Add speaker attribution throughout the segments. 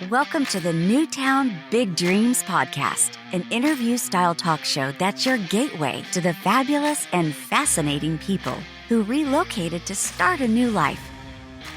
Speaker 1: Welcome to the Newtown Big Dreams podcast, an interview-style talk show that's your gateway to the fabulous and fascinating people who relocated to start a new life.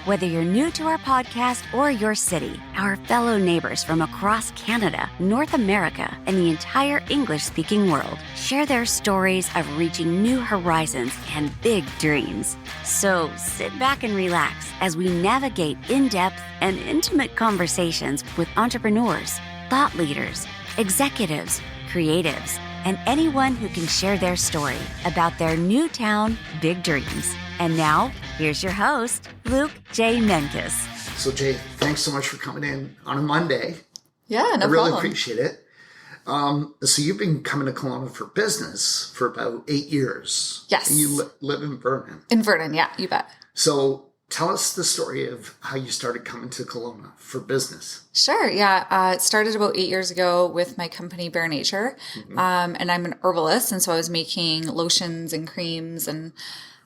Speaker 1: Whether you're new to our podcast or your city, our fellow neighbors from across Canada, North America, and the entire English-speaking world share their stories of reaching new horizons and big dreams. So sit back and relax as we navigate in-depth and intimate conversations with entrepreneurs, thought leaders, executives, creatives, and anyone who can share their story about their Newtown big dreams. And now, here's your host, Luke J. Menkes.
Speaker 2: So, Jay, thanks so much for coming in on a Monday.
Speaker 1: Yeah, no problem.
Speaker 2: I really appreciate it. So you've been coming to Kelowna for business for about 8 years.
Speaker 1: Yes.
Speaker 2: And you live in Vernon.
Speaker 1: In Vernon, yeah, you bet.
Speaker 2: So tell us the story of how you started coming to Kelowna for business.
Speaker 3: Sure, yeah. It started about 8 years ago with my company, Bare Nature. And I'm an herbalist, and so I was making lotions and creams and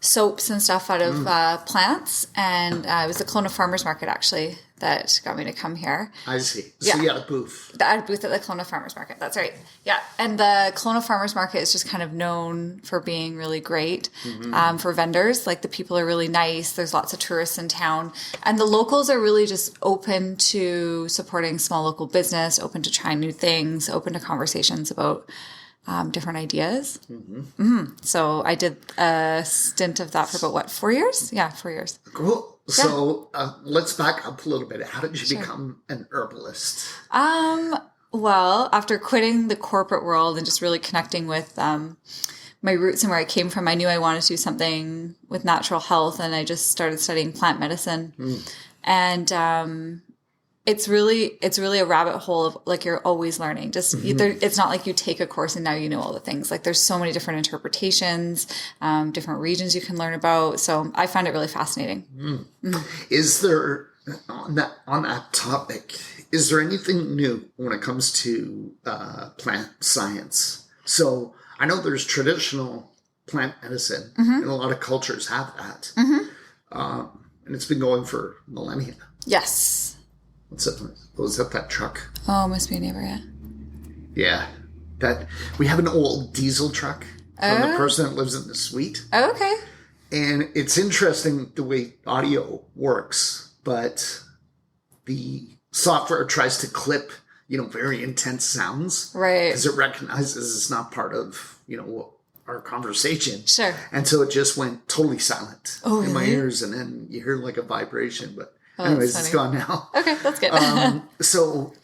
Speaker 3: soaps and stuff out of plants. And it was the Kelowna Farmers Market, actually, that got me to come here.
Speaker 2: I see.
Speaker 3: Yeah.
Speaker 2: So you had a booth.
Speaker 3: I had a booth at the Kelowna Farmers Market. That's right. Yeah. And the Kelowna Farmers Market is just kind of known for being really great for vendors. Like, the people are really nice. There's lots of tourists in town. And the locals are really just open to supporting small local business, open to trying new things, open to conversations about different ideas. So I did a stint of that for about, 4 years? Yeah, 4 years.
Speaker 2: Cool.
Speaker 3: Yeah.
Speaker 2: So let's back up a little bit. How did you become an herbalist?
Speaker 3: Well, after quitting the corporate world and just really connecting with my roots and where I came from, I knew I wanted to do something with natural health, and I just started studying plant medicine. And it's really a rabbit hole of, like, you're always learning. Just it's not like you take a course and now you know all the things. Like, there's so many different interpretations, different regions you can learn about. So I find it really fascinating.
Speaker 2: Is there, on that topic, is there anything new when it comes to plant science? So I know there's traditional plant medicine, and a lot of cultures have that. And it's been going for millennia.
Speaker 3: Yes.
Speaker 2: Was that truck?
Speaker 3: Oh, must be a neighbor, yeah.
Speaker 2: Yeah. That we have an old diesel truck from the person that lives in the suite.
Speaker 3: Oh, okay.
Speaker 2: And it's interesting the way audio works, but the software tries to clip, very intense sounds.
Speaker 3: Right.
Speaker 2: Because it recognizes it's not part of, our conversation.
Speaker 3: Sure.
Speaker 2: And so it just went totally silent in my
Speaker 3: really?
Speaker 2: ears, and then you hear like a vibration, but
Speaker 3: Oh,
Speaker 2: anyways,
Speaker 3: that's
Speaker 2: it's gone now.
Speaker 3: Okay, that's good.
Speaker 2: So,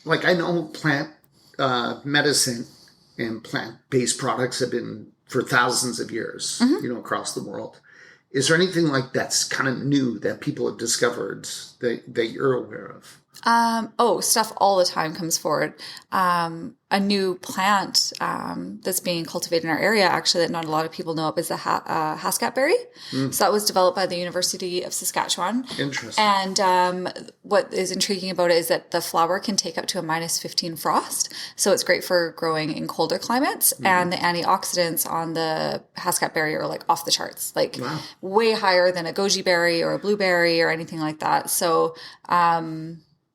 Speaker 2: like, I know plant medicine and plant-based products have been for thousands of years, across the world. Is there anything like that's kind of new that people have discovered that you're aware of?
Speaker 3: Stuff all the time comes forward. A new plant that's being cultivated in our area, actually, that not a lot of people know of, is the Hascat berry. So that was developed by the University of Saskatchewan.
Speaker 2: Interesting.
Speaker 3: And what is intriguing about it is that the flower can take up to a -15 frost. So it's great for growing in colder climates. And the antioxidants on the Hascat berry are, like, off the charts, like way higher than a goji berry or a blueberry or anything like that. So,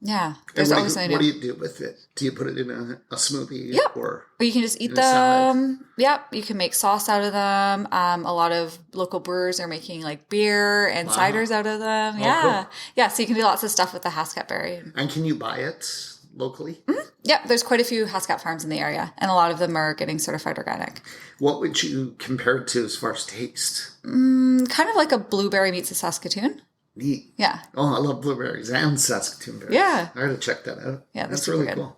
Speaker 3: yeah, there's always something new.
Speaker 2: What do you do with it? Do you put it in a smoothie?
Speaker 3: Yep. Or you can just eat them. Yep. You can make sauce out of them. A lot of local brewers are making, like, beer and ciders out of them. Yeah. Cool. Yeah. So you can do lots of stuff with the Hascat berry.
Speaker 2: And can you buy it locally?
Speaker 3: Yep. There's quite a few Hascat farms in the area, and a lot of them are getting certified organic.
Speaker 2: What would you compare it to as far as taste?
Speaker 3: Kind of like a blueberry meets a Saskatoon.
Speaker 2: Neat.
Speaker 3: Yeah.
Speaker 2: Oh, I love blueberries and Saskatoon berries.
Speaker 3: Yeah.
Speaker 2: I gotta check that out.
Speaker 3: Yeah,
Speaker 2: that's really
Speaker 3: good.
Speaker 2: cool.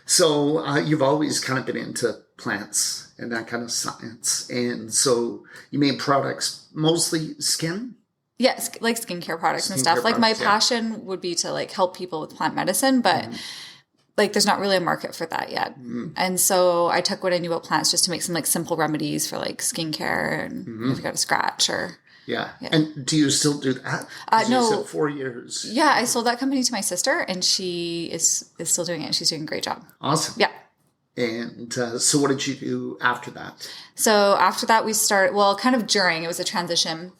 Speaker 2: So you've always kind of been into plants and that kind of science. And so you made products, mostly skin?
Speaker 3: Yes, like skincare products and stuff. Like, my passion would be to, like, help people with plant medicine, but like, there's not really a market for that yet. And so I took what I knew about plants just to make some, like, simple remedies for, like, skincare and if you got a scratch or...
Speaker 2: Yeah. And do you still do that?
Speaker 3: No.
Speaker 2: You said 4 years.
Speaker 3: Yeah, I sold that company to my sister, and she is still doing it. She's doing a great job.
Speaker 2: Awesome.
Speaker 3: Yeah.
Speaker 2: And so what did you do after that?
Speaker 3: So after that, we started, kind of during, it was a transition.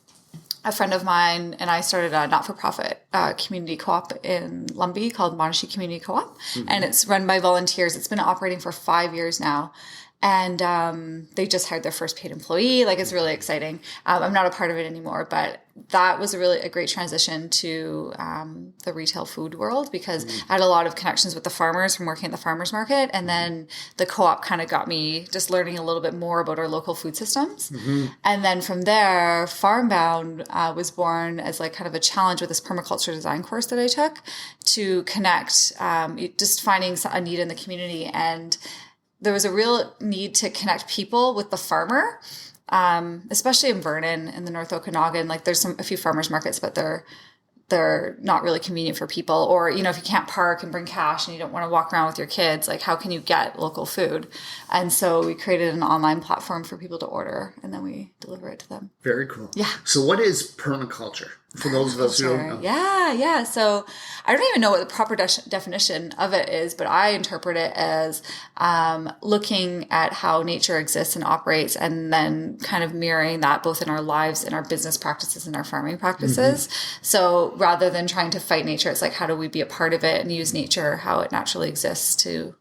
Speaker 3: a friend of mine and I started a not-for-profit community co-op in Lumbee called Monashi Community Co-op. And it's run by volunteers. It's been operating for 5 years now. And they just hired their first paid employee. Like, it's really exciting. I'm not a part of it anymore, but that was a great transition to the retail food world, because I had a lot of connections with the farmers from working at the farmers market. And then the co-op kind of got me just learning a little bit more about our local food systems. And then from there, Farmbound was born as like kind of a challenge with this permaculture design course that I took to connect, just finding a need in the community. And there was a real need to connect people with the farmer, especially in Vernon in the North Okanagan. Like, there's a few farmers markets, but they're not really convenient for people. Or, if you can't park and bring cash and you don't want to walk around with your kids, like, how can you get local food? And so we created an online platform for people to order, and then we deliver it to them.
Speaker 2: Very cool.
Speaker 3: Yeah.
Speaker 2: So what is permaculture? For those of us who don't know.
Speaker 3: Yeah. So I don't even know what the proper definition of it is, but I interpret it as looking at how nature exists and operates, and then kind of mirroring that both in our lives, in our business practices, and our farming practices. So rather than trying to fight nature, it's like, how do we be a part of it and use nature, how it naturally exists, to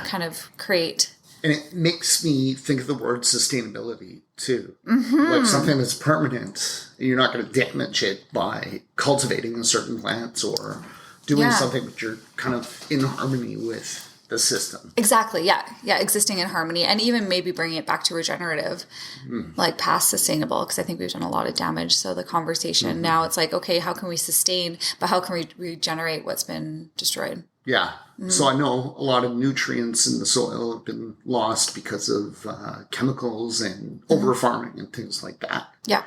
Speaker 3: kind of create.
Speaker 2: And it makes me think of the word sustainability too. Like, something that's permanent, you're not going to damage it by cultivating a certain plant or doing something, but you're kind of in harmony with the system.
Speaker 3: Exactly. Yeah. Existing in harmony, and even maybe bringing it back to regenerative, like past sustainable, because I think we've done a lot of damage. So the conversation now, it's like, okay, how can we sustain, but how can we regenerate what's been destroyed?
Speaker 2: Yeah. So I know a lot of nutrients in the soil have been lost because of chemicals and over farming and things like that. Yeah.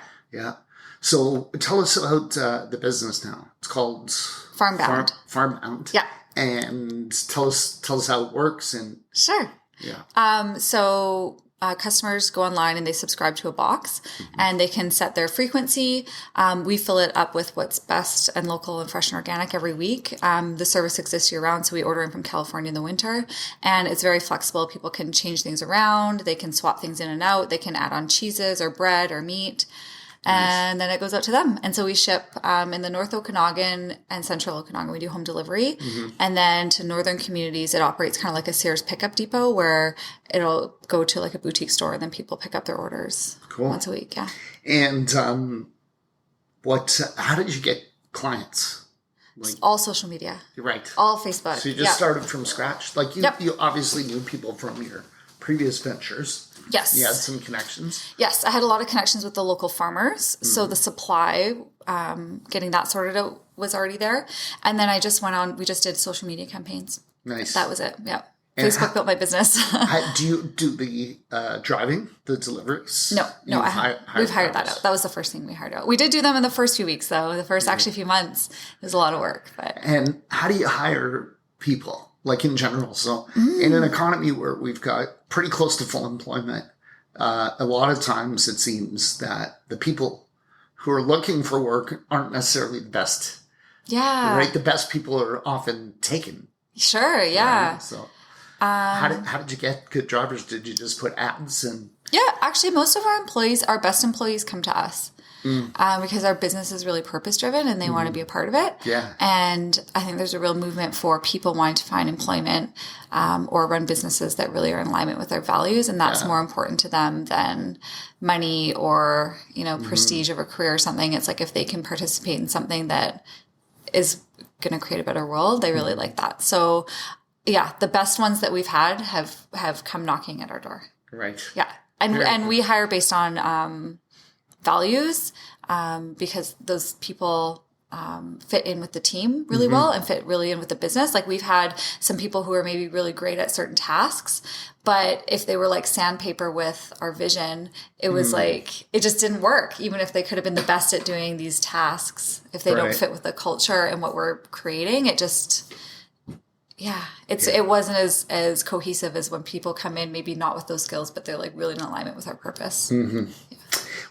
Speaker 2: So tell us about the business now. It's called
Speaker 3: Farmbound.
Speaker 2: Farmbound.
Speaker 3: Yeah.
Speaker 2: And tell us how it works. And
Speaker 3: sure.
Speaker 2: Yeah.
Speaker 3: So customers go online and they subscribe to a box, and they can set their frequency. We fill it up with what's best and local and fresh and organic every week. The service exists year round, so we order in from California in the winter, and it's very flexible. People can change things around. They can swap things in and out. They can add on cheeses or bread or meat. And then it goes out to them. And so we ship in the North Okanagan and Central Okanagan. We do home delivery. And then to northern communities, it operates kind of like a Sears pickup depot, where it'll go to like a boutique store, and then people pick up their orders once a week. Yeah.
Speaker 2: And how did you get clients?
Speaker 3: Like, all social media.
Speaker 2: Right.
Speaker 3: All Facebook.
Speaker 2: So you just started from scratch? Like, you obviously knew people from your previous ventures.
Speaker 3: Yes.
Speaker 2: You had some connections?
Speaker 3: Yes. I had a lot of connections with the local farmers. So the supply, getting that sorted out was already there. And then I just went on, we just did social media campaigns. Nice. That was it. Yeah. And Facebook built my business.
Speaker 2: Do you do the driving, the deliveries?
Speaker 3: No, we've hired that out. That was the first thing we hired out. We did do them in the first few weeks, though. The first actually few months, it was a lot of work.
Speaker 2: And how do you hire people? Like, in general. So in an economy where we've got pretty close to full employment, a lot of times it seems that the people who are looking for work aren't necessarily the best.
Speaker 3: Yeah.
Speaker 2: Right? The best people are often taken.
Speaker 3: Sure, yeah.
Speaker 2: Right? So how did you get good drivers? Did you just put ads and...
Speaker 3: Yeah, actually, most of our best employees come to us. Because our business is really purpose-driven, and they want to be a part of it.
Speaker 2: Yeah.
Speaker 3: And I think there's a real movement for people wanting to find employment or run businesses that really are in alignment with their values, and that's more important to them than money or, prestige of a career or something. It's like, if they can participate in something that is going to create a better world, they really like that. So, yeah, the best ones that we've had have come knocking at our door.
Speaker 2: Right.
Speaker 3: Yeah. And we hire based on values, because those people fit in with the team really well and fit really in with the business. Like, we've had some people who are maybe really great at certain tasks, but if they were like sandpaper with our vision, it was like, it just didn't work. Even if they could have been the best at doing these tasks, if they don't fit with the culture and what we're creating, it just... Yeah, it wasn't as cohesive as when people come in, maybe not with those skills, but they're like really in alignment with our purpose. Yeah.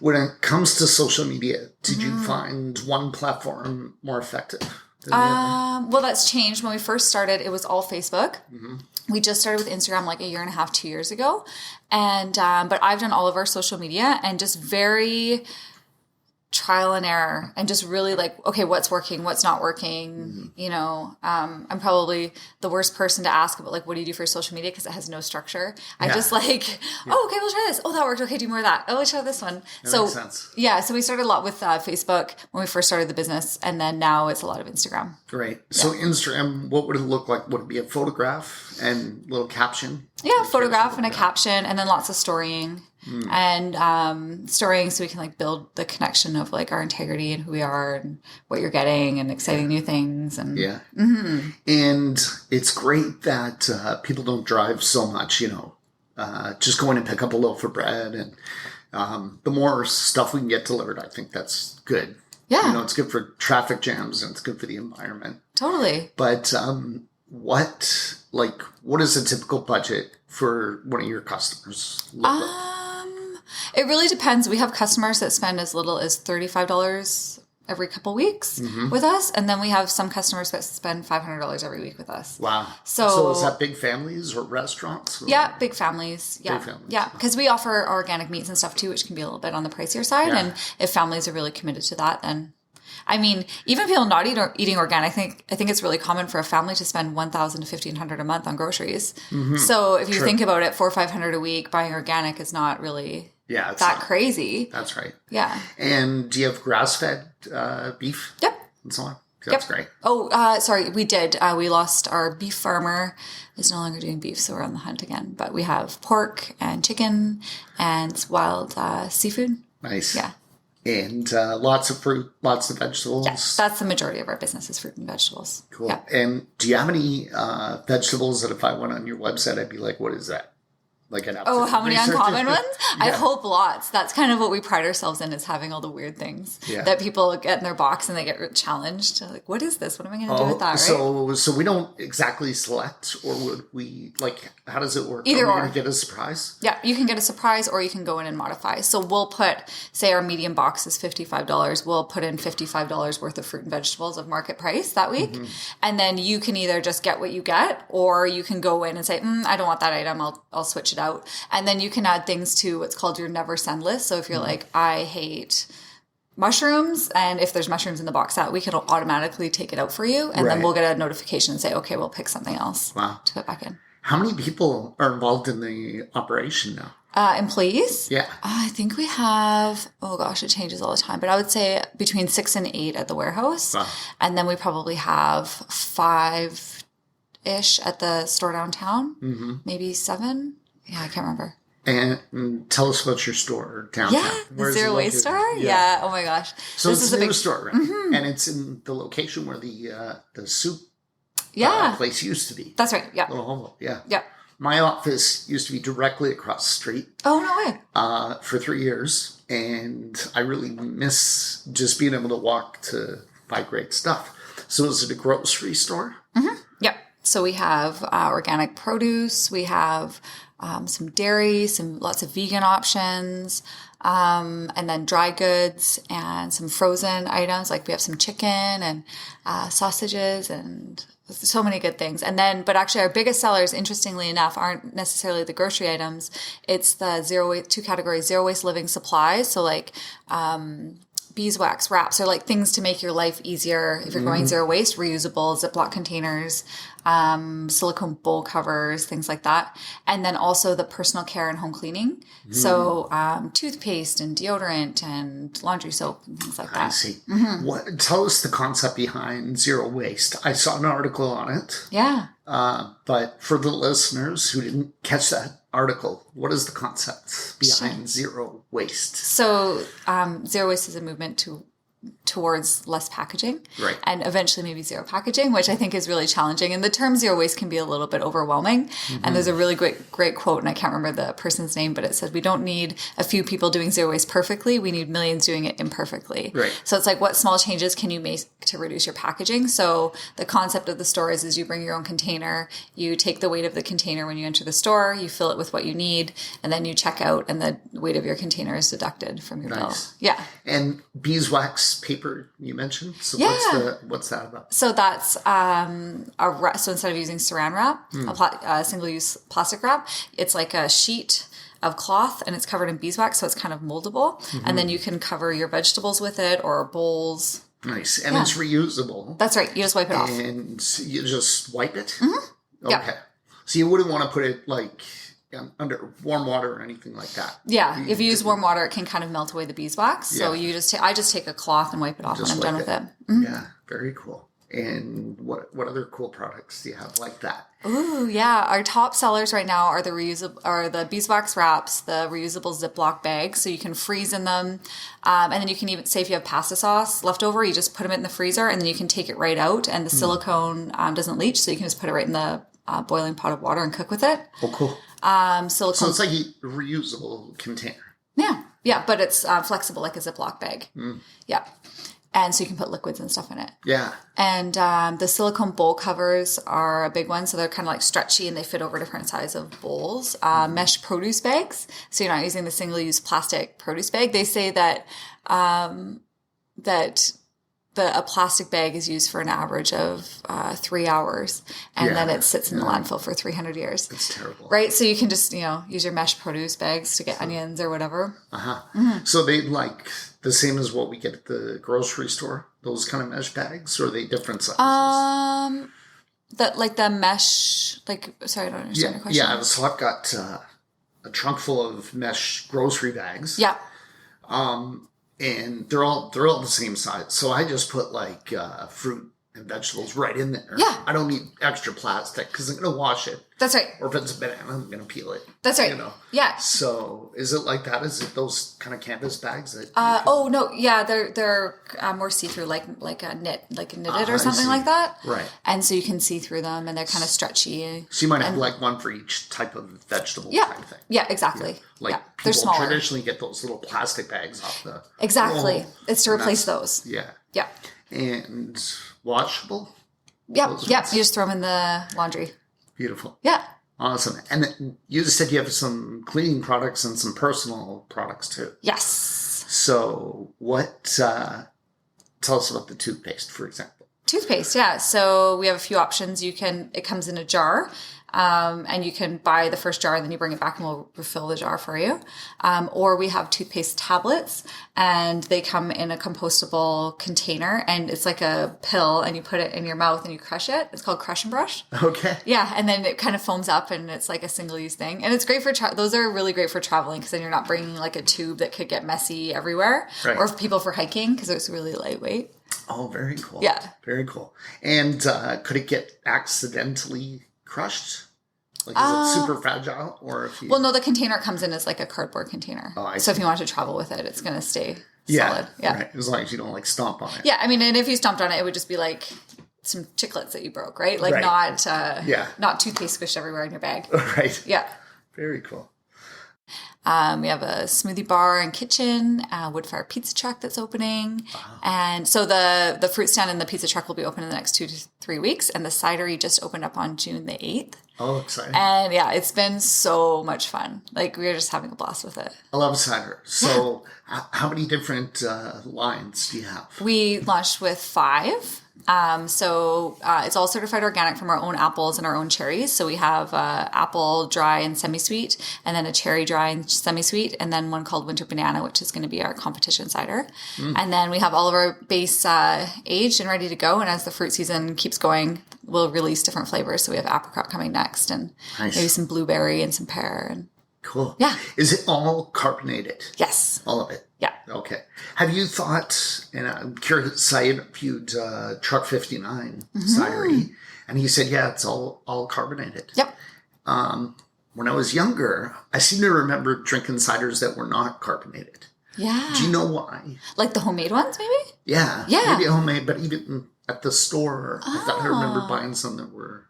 Speaker 2: When it comes to social media, did you find one platform more effective than the other?
Speaker 3: Well, that's changed. When we first started, it was all Facebook. We just started with Instagram like 1.5 years, 2 years ago. And, but I've done all of our social media, and just very trial and error and just really like, okay, what's working, what's not working. You know, I'm probably the worst person to ask about like, what do you do for social media? Because it has no structure. I just like, oh, okay, we'll try this. Oh, that worked. Okay, do more of that. Oh, let's try this one.
Speaker 2: That makes sense.
Speaker 3: Yeah, so we started a lot with Facebook when we first started the business, and then now it's a lot of Instagram.
Speaker 2: Great. So Instagram, what would it look like? Would it be a photograph and little caption?
Speaker 3: Yeah, photograph and a caption, and then lots of storying. And storying so we can like build the connection of like our integrity and who we are and what you're getting and exciting new things. And
Speaker 2: and it's great that people don't drive so much, you know, just go in and pick up a loaf of bread, and the more stuff we can get delivered, I think that's good.
Speaker 3: Yeah,
Speaker 2: you know, it's good for traffic jams and it's good for the environment.
Speaker 3: Totally.
Speaker 2: But what is a typical budget for one of your customers look like?
Speaker 3: It really depends. We have customers that spend as little as $35 every couple weeks with us. And then we have some customers that spend $500 every week with us.
Speaker 2: Wow. So is that big families or restaurants? Or?
Speaker 3: Yeah, big families. Yeah.
Speaker 2: Big families.
Speaker 3: Yeah, because we offer organic meats and stuff too, which can be a little bit on the pricier side. Yeah. And if families are really committed to that, then... I mean, even people not eating organic, I think it's really common for a family to spend $1,000 to $1,500 a month on groceries. So if you think about it, $400 or $500 a week, buying organic is not really that crazy.
Speaker 2: That's right.
Speaker 3: Yeah.
Speaker 2: And do you have grass-fed beef?
Speaker 3: Yep.
Speaker 2: And so on? That's great.
Speaker 3: Oh, sorry, we did. We lost our beef farmer. Is no longer doing beef, so we're on the hunt again. But we have pork and chicken and wild seafood.
Speaker 2: Nice.
Speaker 3: Yeah.
Speaker 2: And lots of fruit, lots of vegetables.
Speaker 3: Yes, that's the majority of our business is fruit and vegetables.
Speaker 2: Cool.
Speaker 3: Yeah.
Speaker 2: And do you have any vegetables that if I went on your website, I'd be like, what is that? Like an
Speaker 3: how many uncommon ones? Yeah. I hope lots. That's kind of what we pride ourselves in, is having all the weird things that people get in their box and they get challenged. Like, what is this? What am I going to do with that? Right?
Speaker 2: So we don't exactly select, or would we, like, how does it work?
Speaker 3: Either
Speaker 2: Are we
Speaker 3: or.
Speaker 2: going to get a surprise?
Speaker 3: Yeah, you can get a surprise, or you can go in and modify. So we'll put, say our medium box is $55. We'll put in $55 worth of fruit and vegetables of market price that week. And then you can either just get what you get, or you can go in and say, I don't want that item. I'll switch it out. And then you can add things to what's called your never send list. So if you're like, I hate mushrooms, and if there's mushrooms in the box that week, it'll automatically take it out for you. And then we'll get a notification and say, okay, we'll pick something else to put back in.
Speaker 2: How many people are involved in the operation now?
Speaker 3: Employees?
Speaker 2: Yeah.
Speaker 3: I think we have, it changes all the time, but I would say between 6 and 8 at the warehouse. Wow. And then we probably have 5-ish at the store downtown, maybe 7. Yeah, I can't remember.
Speaker 2: And tell us about your store downtown.
Speaker 3: Yeah, the Zero Waste store. Yeah. Oh my gosh.
Speaker 2: So this is a new store, right? And it's in the location where the soup place used to be.
Speaker 3: That's right. Yeah.
Speaker 2: Little Homo. Yeah.
Speaker 3: Yeah.
Speaker 2: My office used to be directly across the street.
Speaker 3: Oh, no way.
Speaker 2: For 3 years, and I really miss just being able to walk to buy great stuff. So is it a grocery store?
Speaker 3: Yep. So we have organic produce. We have some dairy, lots of vegan options, and then dry goods and some frozen items. Like we have some chicken and sausages and so many good things. And then, but actually our biggest sellers, interestingly enough, aren't necessarily the grocery items. It's the zero waste, 2 categories, zero waste living supplies. So like, beeswax wraps are like things to make your life easier if you're going zero waste, reusable Ziploc containers, silicone bowl covers, things like that. And then also the personal care and home cleaning. So toothpaste and deodorant and laundry soap and things like that.
Speaker 2: I see. Tell us the concept behind zero waste. I saw an article on it.
Speaker 3: Yeah.
Speaker 2: But for the listeners who didn't catch that article, what is the concept behind zero waste?
Speaker 3: So zero waste is a movement towards less packaging,
Speaker 2: right,
Speaker 3: and eventually maybe zero packaging, which I think is really challenging. And the term zero waste can be a little bit overwhelming. And there's a really great quote, and I can't remember the person's name, but it said, we don't need a few people doing zero waste perfectly. We need millions doing it imperfectly.
Speaker 2: Right.
Speaker 3: So it's like, what small changes can you make to reduce your packaging? So the concept of the store is you bring your own container, you take the weight of the container when you enter the store, you fill it with what you need, and then you check out, and the weight of your container is deducted from your bill. Yeah.
Speaker 2: And beeswax paper you mentioned. So what's that about?
Speaker 3: So that's so instead of using saran wrap, a single-use plastic wrap, it's like a sheet of cloth, and it's covered in beeswax, so it's kind of moldable. And then you can cover your vegetables with it or bowls.
Speaker 2: Nice. And it's reusable.
Speaker 3: That's right. You just wipe it off.
Speaker 2: And you just wipe it?
Speaker 3: Mm-hmm.
Speaker 2: Okay.
Speaker 3: Yeah.
Speaker 2: So you wouldn't want to put it like under warm water or anything like that.
Speaker 3: Yeah. If you use warm water, it can kind of melt away the beeswax. So you just I just take a cloth and wipe it off when I'm done with it. Mm-hmm.
Speaker 2: Yeah. Very cool. And what other cool products do you have like that?
Speaker 3: Ooh, yeah. Our top sellers right now are the beeswax wraps, the reusable Ziploc bags, so you can freeze in them. And then you can even say if you have pasta sauce left over, you just put them in the freezer, and then you can take it right out, and the silicone doesn't leach, so you can just put it right in the boiling pot of water and cook with it.
Speaker 2: Oh, cool.
Speaker 3: Silicone.
Speaker 2: So it's like a reusable container.
Speaker 3: Yeah, but it's flexible like a Ziploc bag. Yeah. And so you can put liquids and stuff in it.
Speaker 2: Yeah.
Speaker 3: And the silicone bowl covers are a big one. So they're kind of like stretchy and they fit over different sizes of bowls. Mesh produce bags. So you're not using the single-use plastic produce bag. They say that a plastic bag is used for an average of 3 hours. And then it sits in the landfill for 300 years.
Speaker 2: It's terrible.
Speaker 3: Right? So you can just, use your mesh produce bags to get onions or whatever.
Speaker 2: So they like the same as what we get at the grocery store? Those kind of mesh bags? Or are they different sizes?
Speaker 3: The mesh, sorry, I don't understand your question.
Speaker 2: Yeah, so I've got a trunk full of mesh grocery bags.
Speaker 3: Yeah.
Speaker 2: And they're all the same size. So I just put like fruit and vegetables right in there.
Speaker 3: Yeah.
Speaker 2: I don't need extra plastic because I'm going to wash it.
Speaker 3: That's right.
Speaker 2: Or if it's a banana, I'm going to peel it.
Speaker 3: That's right. Yeah.
Speaker 2: So is it like that? Is it those kind of canvas bags that?
Speaker 3: No, yeah, they're more see through, like a knitted or something like that.
Speaker 2: Right.
Speaker 3: And so you can see through them, and they're kind of stretchy.
Speaker 2: So you might have like one for each type of vegetable type thing.
Speaker 3: Yeah, exactly.
Speaker 2: Like
Speaker 3: they're
Speaker 2: people
Speaker 3: smaller.
Speaker 2: traditionally get those little plastic bags off the
Speaker 3: Exactly.
Speaker 2: wall.
Speaker 3: It's to replace those.
Speaker 2: Yeah.
Speaker 3: Yeah.
Speaker 2: And washable.
Speaker 3: Yep. You just throw them in the laundry.
Speaker 2: Beautiful.
Speaker 3: Yeah.
Speaker 2: Awesome. And then you just said you have some cleaning products and some personal products too.
Speaker 3: Yes.
Speaker 2: So tell us about the toothpaste, for example.
Speaker 3: Toothpaste, yeah. So we have a few options. It comes in a jar. And you can buy the first jar and then you bring it back and we'll refill the jar for you. Or we have toothpaste tablets and they come in a compostable container and it's like a pill and you put it in your mouth and you crush it. It's called Crush and Brush.
Speaker 2: Okay.
Speaker 3: Yeah. And then it kind of foams up and it's like a single use thing. And it's great for, those are really great for traveling because then you're not bringing like a tube that could get messy everywhere.
Speaker 2: Right.
Speaker 3: Or for people for hiking because it's really lightweight.
Speaker 2: Oh, very cool.
Speaker 3: Yeah.
Speaker 2: Very cool. And could it get accidentally crushed? Like, is it super fragile? Or if you...
Speaker 3: Well, no, the container comes in as like a cardboard container.
Speaker 2: Oh, I see.
Speaker 3: So if you want to travel with it, it's going to stay solid. Yeah.
Speaker 2: Right. As long as you don't like stomp on it.
Speaker 3: Yeah. I mean, and if you stomped on it, it would just be like some chiclets that you broke, right? Like not toothpaste squished everywhere in your bag.
Speaker 2: Right.
Speaker 3: Yeah.
Speaker 2: Very cool.
Speaker 3: We have a smoothie bar and kitchen, a wood fire pizza truck that's opening. And so the fruit stand and the pizza truck will be open in the next 2 to 3 weeks. And the cidery just opened up on June the 8th.
Speaker 2: Oh, exciting.
Speaker 3: And yeah, it's been so much fun. Like we're just having a blast with it.
Speaker 2: I love cider. So how many different lines do you have?
Speaker 3: We launched with 5. It's all certified organic from our own apples and our own cherries. So we have apple dry and semi-sweet, and then a cherry dry and semi-sweet, and then one called Winter Banana, which is going to be our competition cider. And then we have all of our base aged and ready to go. And as the fruit season keeps going, we'll release different flavors. So we have apricot coming next, and maybe some blueberry and some pear. And
Speaker 2: cool.
Speaker 3: Yeah.
Speaker 2: Is it all carbonated?
Speaker 3: Yes.
Speaker 2: All of it?
Speaker 3: Yeah.
Speaker 2: Okay. Have you thought, and I'm curious, I interviewed Truck 59 cidery, and he said, yeah, it's all carbonated.
Speaker 3: Yep.
Speaker 2: When I was younger, I seem to remember drinking ciders that were not carbonated.
Speaker 3: Yeah.
Speaker 2: Do you know why?
Speaker 3: Like the homemade ones, maybe?
Speaker 2: Yeah.
Speaker 3: Yeah.
Speaker 2: Maybe homemade, but even at the store, I thought I remember buying some that were...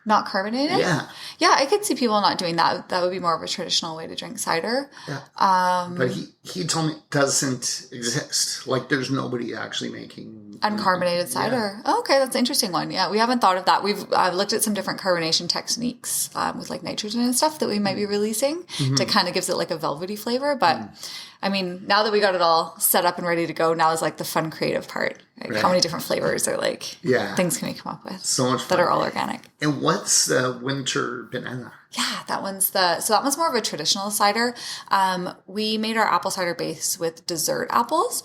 Speaker 3: Not carbonated?
Speaker 2: Yeah.
Speaker 3: Yeah, I could see people not doing that. That would be more of a traditional way to drink cider.
Speaker 2: Yeah. But he told me it doesn't exist. Like, there's nobody actually making...
Speaker 3: Uncarbonated cider. Oh, okay, that's an interesting one. Yeah, we haven't thought of that. We've looked at some different carbonation techniques with like nitrogen and stuff that we might be releasing to kind of gives it like a velvety flavor. But I mean, now that we got it all set up and ready to go, now is like the fun creative part. Right? How many different flavors or like things can we come up with?
Speaker 2: So much fun.
Speaker 3: That are all organic.
Speaker 2: And what's the winter banana?
Speaker 3: Yeah, that one's more of a traditional cider. We made our apple cider base with dessert apples,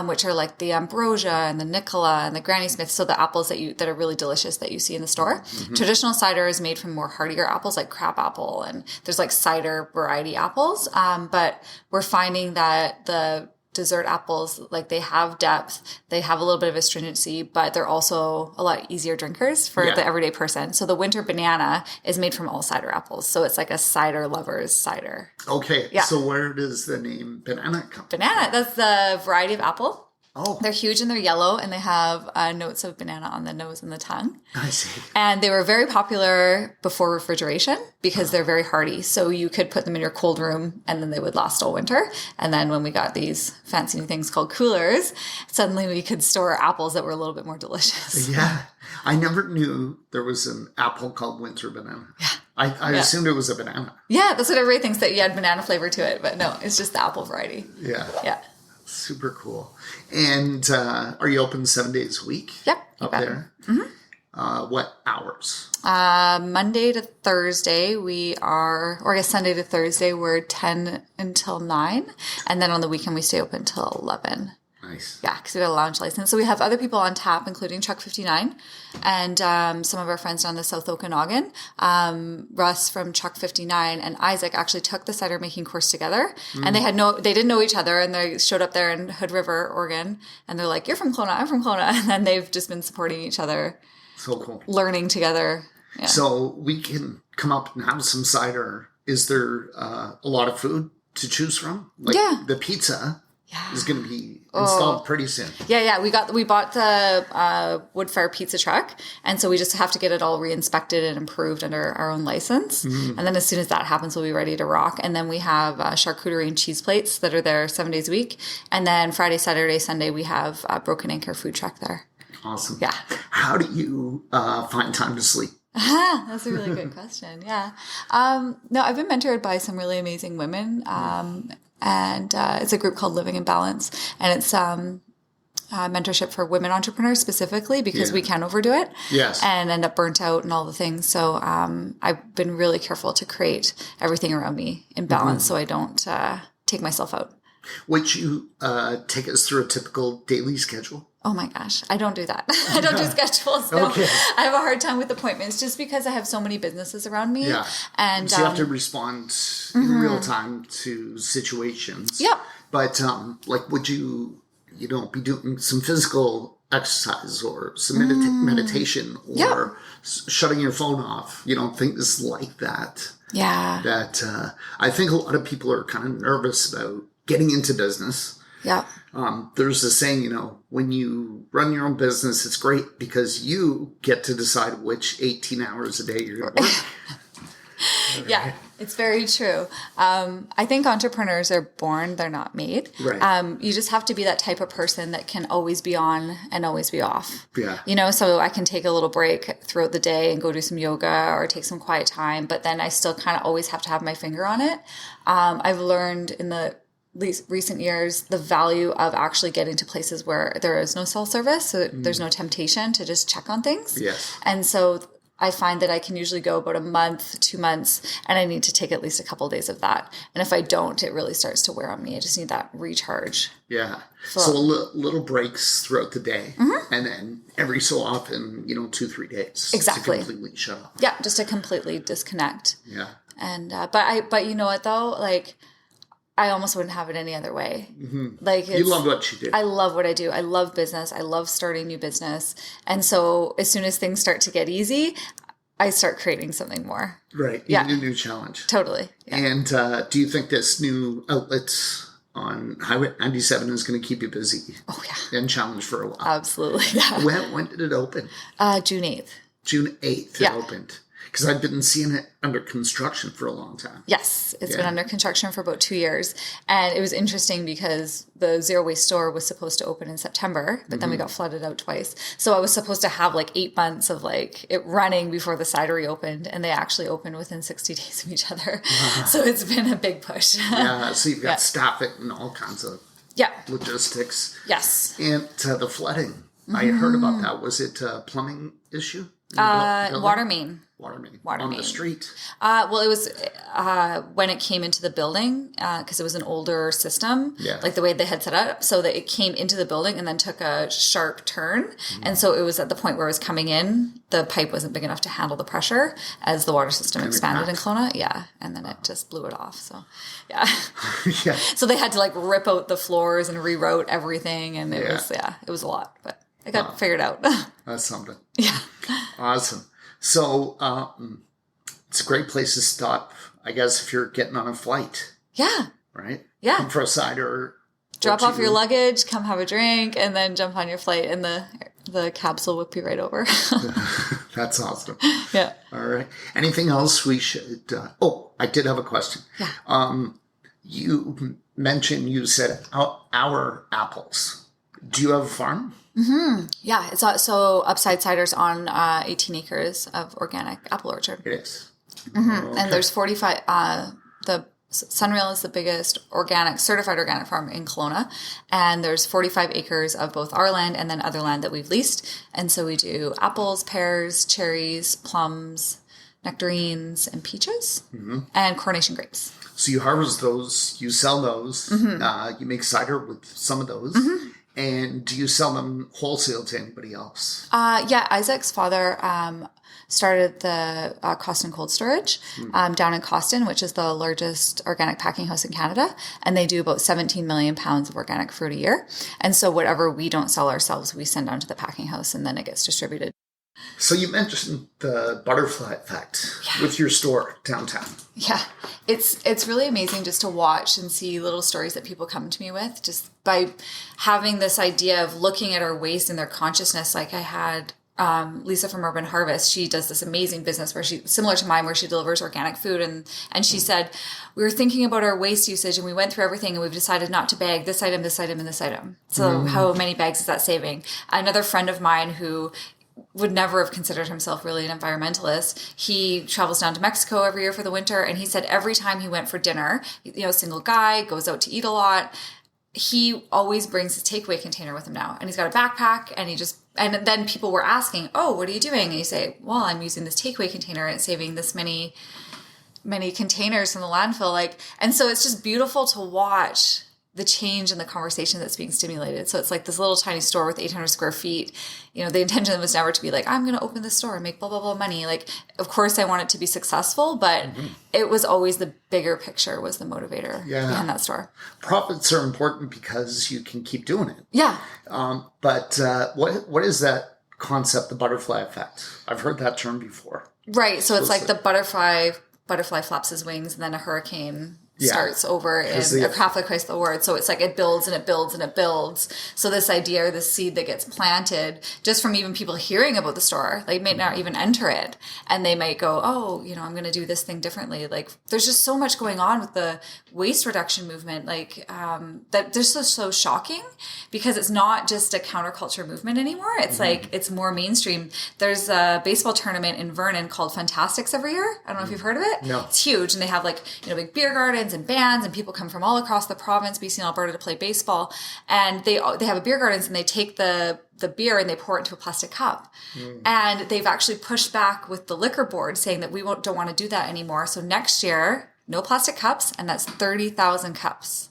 Speaker 3: which are like the Ambrosia and the Nicola and the Granny Smith. So the apples that are really delicious that you see in the store. Mm-hmm. Traditional cider is made from more hardier apples like crab apple, and there's like cider variety apples. But we're finding that the dessert apples, like they have depth, they have a little bit of astringency, but they're also a lot easier drinkers for the everyday person. So the winter banana is made from all cider apples. So it's like a cider lover's cider.
Speaker 2: Okay. Yeah. So where does the name banana come from?
Speaker 3: Banana, that's the variety of apple.
Speaker 2: Oh.
Speaker 3: They're huge and they're yellow and they have notes of banana on the nose and the tongue.
Speaker 2: I see.
Speaker 3: And they were very popular before refrigeration because they're very hardy. So you could put them in your cold room and then they would last all winter. And then when we got these fancy new things called coolers, suddenly we could store apples that were a little bit more delicious.
Speaker 2: Yeah. I never knew there was an apple called winter banana. Yeah. I assumed it was a banana.
Speaker 3: Yeah, that's what everybody thinks, that you had banana flavor to it. But no, it's just the apple variety.
Speaker 2: Yeah.
Speaker 3: Yeah.
Speaker 2: Super cool. And are you open 7 days a week?
Speaker 3: Yep.
Speaker 2: Up there? Mm-hmm. What hours?
Speaker 3: Monday to Thursday or I guess Sunday to Thursday, we're 10 until 9. And then on the weekend, we stay open till 11.
Speaker 2: Nice.
Speaker 3: Yeah, because we got a lounge license. So we have other people on tap, including Truck 59 and some of our friends down the South Okanagan. Russ from Truck 59 and Isaac actually took the cider making course together. And they didn't know each other, and they showed up there in Hood River, Oregon, and they're like, "You're from Kelowna, I'm from Kelowna." And then they've just been supporting each other.
Speaker 2: So cool.
Speaker 3: Learning together. Yeah.
Speaker 2: So we can come up and have some cider. Is there a lot of food to choose from? Like the pizza is going to be installed pretty soon.
Speaker 3: Yeah. We bought the wood fire pizza truck, and so we just have to get it all re-inspected and improved under our own license. Mm-hmm. And then as soon as that happens, we'll be ready to rock. And then we have charcuterie and cheese plates that are there 7 days a week. And then Friday, Saturday, Sunday, we have a Broken Anchor food truck there.
Speaker 2: Awesome.
Speaker 3: Yeah.
Speaker 2: How do you find time to sleep?
Speaker 3: That's a really good question. Yeah. No, I've been mentored by some really amazing women. And it's a group called Living in Balance. And it's mentorship for women entrepreneurs specifically because we can overdo it and end up burnt out and all the things. So I've been really careful to create everything around me in balance so I don't take myself out.
Speaker 2: Would you take us through a typical daily schedule?
Speaker 3: Oh my gosh, I don't do that. I don't do schedules. No. Okay. I have a hard time with appointments just because I have so many businesses around me.
Speaker 2: Yeah.
Speaker 3: And
Speaker 2: so you have to respond in real time to situations.
Speaker 3: Yep.
Speaker 2: But would you be doing some physical exercise or some meditation or shutting your phone off? Things like that.
Speaker 3: Yeah.
Speaker 2: That I think a lot of people are kind of nervous about getting into business.
Speaker 3: Yeah.
Speaker 2: There's a saying, when you run your own business, it's great because you get to decide which 18 hours a day you're going to work.
Speaker 3: Yeah, it's very true. I think entrepreneurs are born, they're not made.
Speaker 2: Right.
Speaker 3: You just have to be that type of person that can always be on and always be off.
Speaker 2: Yeah.
Speaker 3: So I can take a little break throughout the day and go do some yoga or take some quiet time, but then I still kind of always have to have my finger on it. I've learned in the recent years the value of actually getting to places where there is no cell service, so there's no temptation to just check on things.
Speaker 2: Yes.
Speaker 3: And so I find that I can usually go about a month, 2 months, and I need to take at least a couple of days of that. And if I don't, it really starts to wear on me. I just need that recharge.
Speaker 2: Yeah. So little breaks throughout the day, and then every so often, 2-3 days.
Speaker 3: Exactly.
Speaker 2: To completely shut off.
Speaker 3: Yeah, just to completely disconnect.
Speaker 2: Yeah.
Speaker 3: And but you know what though, I almost wouldn't have it any other way.
Speaker 2: Mm-hmm. You love what you do.
Speaker 3: I love what I do. I love business. I love starting new business. And so as soon as things start to get easy, I start creating something more.
Speaker 2: Right.
Speaker 3: Yeah.
Speaker 2: A new challenge.
Speaker 3: Totally. Yeah.
Speaker 2: And do you think this new outlets on Highway 97 is going to keep you busy?
Speaker 3: Oh, yeah.
Speaker 2: And challenge for a while?
Speaker 3: Absolutely. Yeah.
Speaker 2: When did it open?
Speaker 3: June 8th.
Speaker 2: June 8th it opened. Because I've been seeing it under construction for a long time.
Speaker 3: Yes, it's been under construction for about 2 years. And it was interesting because the Zero Waste store was supposed to open in September, but then we got flooded out twice. So I was supposed to have 8 months of it running before the cidery opened, and they actually opened within 60 days of each other. So it's been a big push.
Speaker 2: Yeah, so you've got staffing and all kinds of logistics.
Speaker 3: Yes.
Speaker 2: And the flooding. I heard about that. Was it a plumbing issue?
Speaker 3: Water main.
Speaker 2: Water main.
Speaker 3: Water
Speaker 2: on
Speaker 3: main.
Speaker 2: the street.
Speaker 3: Well, it was when it came into the building, because it was an older system, like the way they had set up, so that it came into the building and then took a sharp turn. And so it was at the point where it was coming in, the pipe wasn't big enough to handle the pressure as the water system expanded in Kelowna. Yeah. And then it just blew it off. So, yeah. So they had to like rip out the floors and reroute everything. And it was a lot, but it got figured out.
Speaker 2: That's something.
Speaker 3: Yeah.
Speaker 2: Awesome. So it's a great place to stop, I guess, if you're getting on a flight.
Speaker 3: Yeah.
Speaker 2: Right?
Speaker 3: Yeah.
Speaker 2: Come for a cider.
Speaker 3: Drop off your luggage, come have a drink, and then jump on your flight, and the cabs will whip you right over.
Speaker 2: That's awesome.
Speaker 3: Yeah.
Speaker 2: All right. Anything else we should... I did have a question.
Speaker 3: Yeah.
Speaker 2: You mentioned, you said our apples. Do you have a farm?
Speaker 3: Mm-hmm. Yeah, it's so Upside Cider's on 18 acres of organic apple orchard.
Speaker 2: It is.
Speaker 3: Mm-hmm. Okay. And there's 45. The Sunrail is the biggest certified organic farm in Kelowna, and there's 45 acres of both our land and then other land that we've leased. And so we do apples, pears, cherries, plums, nectarines, and peaches, and coronation grapes.
Speaker 2: So you harvest those, you sell those, you make cider with some of those. And do you sell them wholesale to anybody else?
Speaker 3: Yeah, Isaac's father started the Costin Cold Storage down in Costin, which is the largest organic packing house in Canada. And they do about 17 million pounds of organic fruit a year. And so whatever we don't sell ourselves, we send down to the packing house and then it gets distributed.
Speaker 2: So you mentioned the butterfly effect with your store downtown.
Speaker 3: Yeah, it's really amazing just to watch and see little stories that people come to me with just by having this idea of looking at our waste and their consciousness. Like I had Lisa from Urban Harvest. She does this amazing business where similar to mine, where she delivers organic food. And she said, we were thinking about our waste usage and we went through everything and we've decided not to bag this item, this item, and this item. So how many bags is that saving? Another friend of mine who would never have considered himself really an environmentalist. He travels down to Mexico every year for the winter. And he said every time he went for dinner, single guy, goes out to eat a lot. He always brings his takeaway container with him now. And he's got a backpack and then people were asking, oh, what are you doing? And you say, well, I'm using this takeaway container and it's saving this many containers from the landfill. And so it's just beautiful to watch the change in the conversation that's being stimulated. So it's like this little tiny store with 800 square feet. The intention was never to be like, I'm going to open this store and make blah, blah, blah money. Of course I want it to be successful, but it was always the bigger picture was the motivator behind that store.
Speaker 2: Profits are important because you can keep doing it.
Speaker 3: Yeah.
Speaker 2: But what is that concept, the butterfly effect? I've heard that term before.
Speaker 3: Right. So it's like the butterfly flaps his wings and then a hurricane starts over in a Catholic Christ the Word. So it's like it builds and it builds and it builds. So this idea or this seed that gets planted just from even people hearing about the store, they may not even enter it. And they might go, oh, I'm going to do this thing differently. There's just so much going on with the waste reduction movement, that this is so shocking because it's not just a counterculture movement anymore. It's it's more mainstream. There's a baseball tournament in Vernon called Fantastics every year. I don't know if you've heard of it.
Speaker 2: No.
Speaker 3: It's huge. And they have big beer gardens and bands, and people come from all across the province, BC and Alberta, to play baseball. And they have a beer gardens, and they take the beer and they pour it into a plastic cup. And they've actually pushed back with the liquor board saying that we don't want to do that anymore. So next year, no plastic cups, and that's 30,000 cups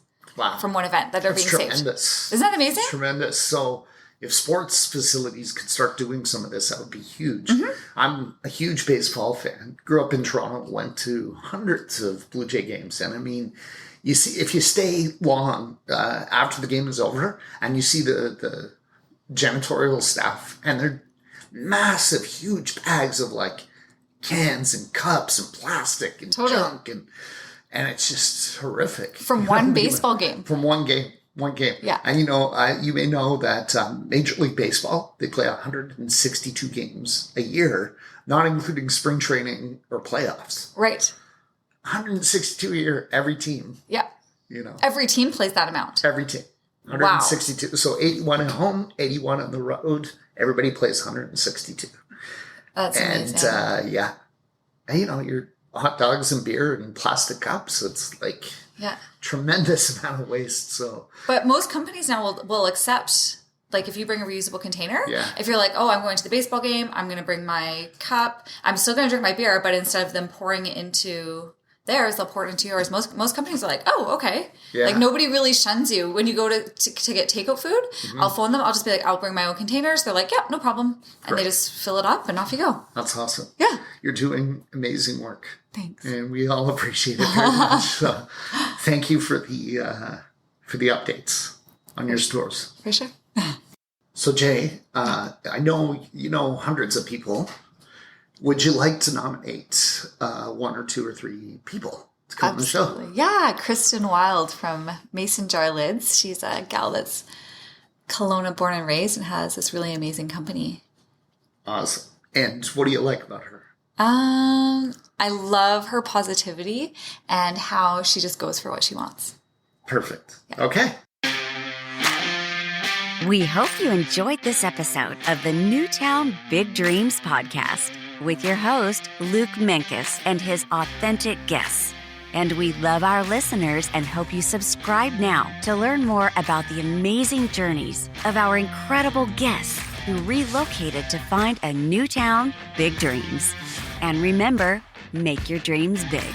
Speaker 3: from one event that are being saved.
Speaker 2: Tremendous.
Speaker 3: Isn't that amazing?
Speaker 2: Tremendous. So if sports facilities could start doing some of this, that would be huge. I'm a huge baseball fan. Grew up in Toronto, went to hundreds of Blue Jay games. And I mean, you see, if you stay long after the game is over and you see the janitorial staff and they're massive, huge bags of cans and cups and plastic and junk and it's just horrific.
Speaker 3: From one baseball game.
Speaker 2: From one game. Yeah. And you may know that Major League Baseball, they play 162 games a year, not including spring training or playoffs.
Speaker 3: Right.
Speaker 2: 162 a year, every team.
Speaker 3: Yeah. Every team plays that amount.
Speaker 2: Every team. 162. Wow. So 81 at home, 81 on the road. Everybody plays 162.
Speaker 3: That's amazing.
Speaker 2: And, your hot dogs and beer and plastic cups, it's tremendous amount of waste. So,
Speaker 3: but most companies now will accept like if you bring a reusable container,
Speaker 2: Yeah.
Speaker 3: if you're like, oh, I'm going to the baseball game, I'm going to bring my cup. I'm still going to drink my beer, but instead of them pouring it into theirs, they'll pour it into yours. Most companies are like, oh, okay.
Speaker 2: Yeah.
Speaker 3: Like nobody really shuns you when you go to get takeout food. I'll phone them. I'll just be like, I'll bring my own containers. They're like, yeah, no problem. And they just fill it up and off you go.
Speaker 2: That's awesome.
Speaker 3: Yeah.
Speaker 2: You're doing amazing work.
Speaker 3: Thanks.
Speaker 2: And we all appreciate it very much. So thank you for the updates on your stores.
Speaker 3: For sure.
Speaker 2: So Jay, I know you know hundreds of people. Would you like to nominate one or two or three people to come on the show?
Speaker 3: Yeah, Kristen Wild from Mason Jar Lids. She's a gal that's Kelowna born and raised and has this really amazing company.
Speaker 2: Awesome. And what do you like about her?
Speaker 3: I love her positivity and how she just goes for what she wants.
Speaker 2: Perfect. Yeah. Okay.
Speaker 1: We hope you enjoyed this episode of the Newtown Big Dreams podcast with your host, Luke Menkes, and his authentic guests. And we love our listeners and hope you subscribe now to learn more about the amazing journeys of our incredible guests who relocated to find a new town, big dreams. And remember, make your dreams big.